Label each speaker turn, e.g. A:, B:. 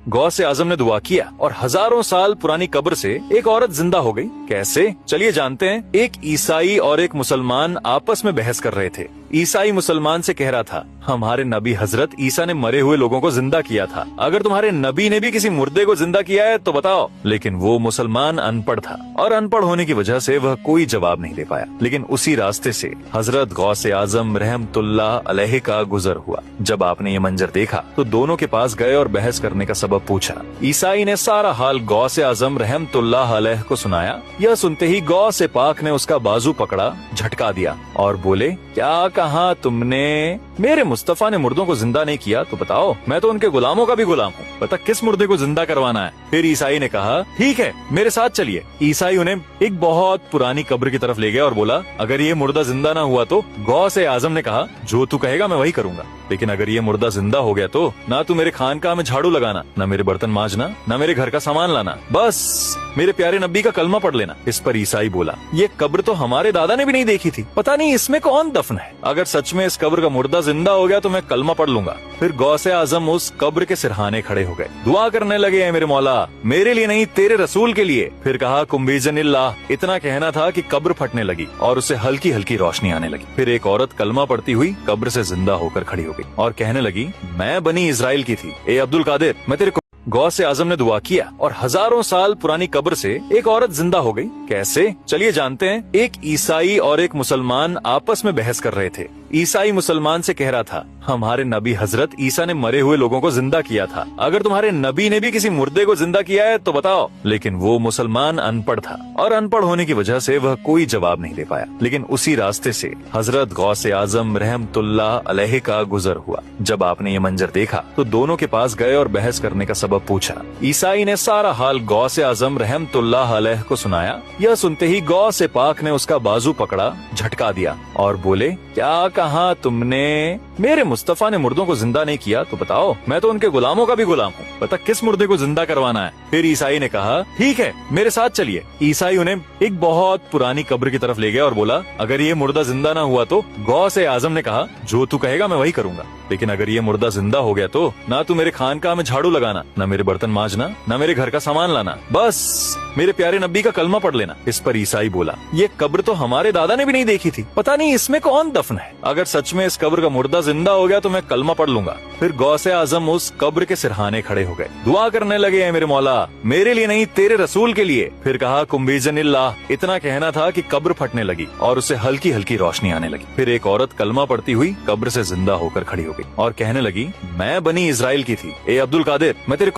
A: गौसे आजम ने दुआ किया और हजारों साल पुरानी कब्र से एक औरत जिंदा हो गई। कैसे? चलिए जानते हैं। एक ईसाई और एक मुसलमान आपस में बहस कर रहे थे। ईसाई मुसलमान से कह रहा था, हमारे नबी हजरत ईसा ने मरे हुए लोगों को जिंदा किया था। अगर तुम्हारे नबी ने भी किसी मुर्दे को जिंदा किया है तो बताओ। लेकिन वो मुसलमान अनपढ़ था और अनपढ़ होने की वजह से वह कोई जवाब नहीं दे पाया। लेकिन उसी रास्ते से हजरत गौसे आजम रहमतुल्लाह अलैहि का गुजर हुआ। जब आपने ये मंजर देखा तो दोनों के पास गए और बहस करने का सबब पूछा। ईसाई ने सारा हाल गौसे आजम रहमतुल्लाह अलैहि को सुनाया। यह सुनते ही गौसे पाक ने उसका बाजू पकड़ा, झटका दिया और बोले, क्या कहा तुमने? मेरे मुस्तफा ने मुर्दों को जिंदा नहीं किया तो बताओ, मैं तो उनके गुलामों का भी गुलाम हूँ, बता किस मुर्दे को जिंदा करवाना है। फिर ईसाई ने कहा, ठीक है मेरे साथ चलिए। ईसाई उन्हें एक बहुत पुरानी कब्र की तरफ ले गया और बोला, अगर ये मुर्दा जिंदा ना हुआ तो? गौसे आजम ने कहा, जो तू कहेगा मैं वही करूंगा, लेकिन अगर ये मुर्दा जिंदा हो गया तो ना तू मेरे खानकाह में झाड़ू लगाना, ना मेरे बर्तन मांजना, ना मेरे घर का सामान लाना, बस मेरे प्यारे नबी का कलमा पढ़ लेना। इस पर ईसाई बोला, ये कब्र तो हमारे दादा ने भी नहीं देखी थी, पता नहीं इसमें कौन दफन है। अगर सच में इस कब्र का मुर्दा जिंदा हो गया तो मैं कलमा पढ़ लूंगा। फिर गौसे आजम उस कब्र के सिरहाने खड़े हो गए, दुआ करने लगे, मेरे मौला मेरे लिए नहीं तेरे रसूल के लिए। फिर कहा, कुम्बीजनिल्लाह। इतना कहना था कि कब्र फटने लगी और उसे हल्की हल्की रोशनी आने लगी। फिर एक औरत कलमा पढ़ती हुई कब्र से जिंदा होकर खड़ी हो गई और कहने लगी, मैं बनी इजराइल की थी, ए अब्दुल कादिर मैं तेरे। गौसे आजम ने दुआ किया और हजारों साल पुरानी कब्र से एक औरत जिंदा हो गई। कैसे? चलिए जानते हैं। एक ईसाई और एक मुसलमान आपस में बहस कर रहे थे। ईसाई मुसलमान से कह रहा था, हमारे नबी हजरत ईसा ने मरे हुए लोगों को जिंदा किया था। अगर तुम्हारे नबी ने भी किसी मुर्दे को जिंदा किया है तो बताओ। लेकिन वो मुसलमान अनपढ़ था और अनपढ़ होने की वजह से वह कोई जवाब नहीं दे पाया। लेकिन उसी रास्ते से हजरत गौसे आजम रहमतुल्लाह अलैहि का गुजर हुआ। जब आपने ये मंजर देखा तो दोनों के पास गए और बहस करने का सबब पूछा। ईसाई ने सारा हाल गौसे आजम रहमतुल्लाह अलैहि को सुनाया। यह सुनते ही गौसे पाक ने उसका बाजू पकड़ा, झटका दिया और बोले, क्या कहा तुमने? मेरे मुस्तफा ने मुर्दों को जिंदा नहीं किया तो बताओ, मैं तो उनके गुलामों का भी गुलाम हूँ, बता किस मुर्दे को जिंदा करवाना है। फिर ईसाई ने कहा, ठीक है मेरे साथ चलिए। ईसाई उन्हें एक बहुत पुरानी कब्र की तरफ ले गया और बोला, अगर ये मुर्दा जिंदा ना हुआ तो? गौसे आजम ने कहा, जो तू कहेगा मैं वही करूंगा, लेकिन अगर ये मुर्दा जिंदा हो गया तो ना तू मेरे खानकाह में झाड़ू लगाना, ना मेरे बर्तन मांजना, ना मेरे घर का सामान लाना, बस मेरे प्यारे नबी का कलमा पढ़ लेना। इस पर ईसाई बोला, ये कब्र तो हमारे दादा ने भी नहीं देखी थी, पता नहीं इसमें कौन दफन है। अगर सच में इस कब्र का मुर्दा जिंदा हो गया तो मैं कलमा पढ़ लूंगा। फिर गौसे आजम उस कब्र के सिरहाने खड़े हो गए, दुआ करने लगे, मेरे मौला मेरे लिए नहीं तेरे रसूल के लिए। फिर कहा, कुम्बीजनिल्लाह। इतना कहना था कि कब्र फटने लगी और उसे हल्की हल्की रोशनी आने लगी। फिर एक औरत कलमा पढ़ती हुई कब्र से जिंदा होकर खड़ी हो गई और कहने लगी, मैं बनी इजराइल की थी, ए अब्दुल कादिर मैं तेरे